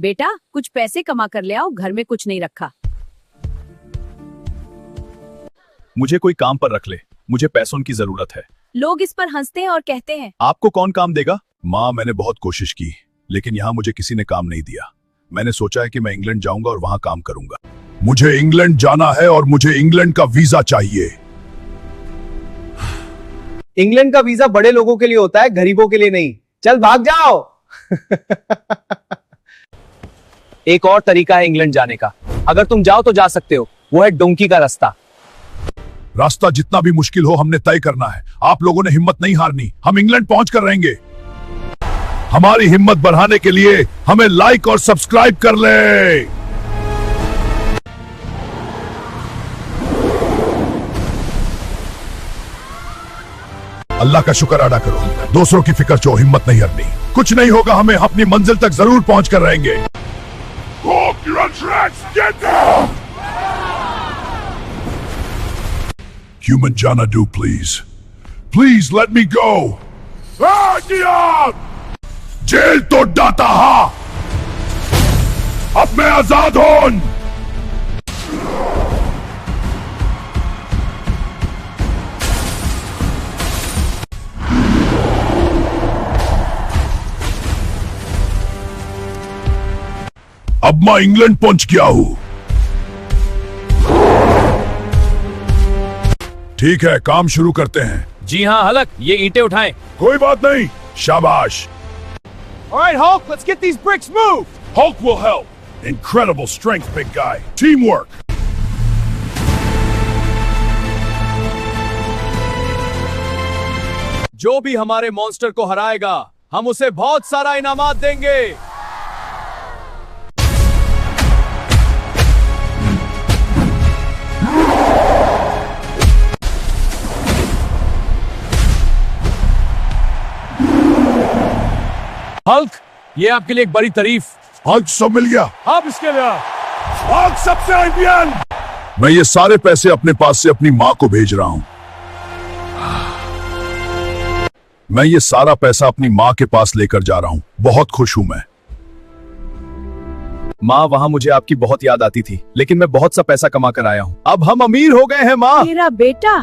बेटा कुछ पैसे कमा कर ले आओ, घर में कुछ नहीं रखा। मुझे कोई काम पर रख ले, मुझे पैसों की जरूरत है। लोग इस पर हंसते हैं और कहते हैं आपको कौन काम देगा? माँ, मैंने बहुत कोशिश की, लेकिन यहाँ मुझे किसी ने काम नहीं दिया। मैंने सोचा है कि मैं इंग्लैंड जाऊंगा और वहाँ काम करूंगा। मुझे इंग्लैंड जाना है और मुझे इंग्लैंड का वीजा चाहिए। इंग्लैंड का वीजा बड़े लोगों के लिए होता है, गरीबों के लिए नहीं। चल भाग जाओ। एक और तरीका है इंग्लैंड जाने का। अगर तुम जाओ तो जा सकते हो, वो है डोंकी का रास्ता। रास्ता जितना भी मुश्किल हो हमने तय करना है। आप लोगों ने हिम्मत नहीं हारनी, हम इंग्लैंड पहुंच कर रहेंगे। हमारी हिम्मत बढ़ाने के लिए हमें लाइक और सब्सक्राइब कर ले। अल्लाह का शुक्र अदा करो, दूसरों की फिक्र जो, हिम्मत नहीं हारनी। कुछ नहीं होगा, हमें अपनी मंजिल तक जरूर पहुंच कर रहेंगे। Human Janadu, please. Please let me go. जेल तो डाटा हा, अब मैं आजाद हूं। अब मैं इंग्लैंड पहुंच गया हूं। ठीक है, काम शुरू करते हैं। जी हाँ हलक, ये ईंटें उठाएं। कोई बात नहीं, शाबाश। All right, Hulk, let's get these bricks moved. Hulk will help. Incredible strength, big guy. Teamwork. जो भी हमारे मॉन्स्टर को हराएगा, हम उसे बहुत सारा इनामात देंगे। हल्क, ये आपके लिए एक बड़ी तारीफ। हल्क सब मिल गया। आप इसके लिए हल्क सबसे आईपीएल। मैं ये सारे पैसे अपने पास से अपनी माँ को भेज रहा हूँ। मैं ये सारा पैसा अपनी माँ के पास लेकर जा रहा हूँ। बहुत खुश हूँ मैं। माँ, वहाँ मुझे आपकी बहुत याद आती थी, लेकिन मैं बहुत सा पैसा कमा कर आया हूँ। अब हम अमीर हो गए हैं माँ। मेरा बेटा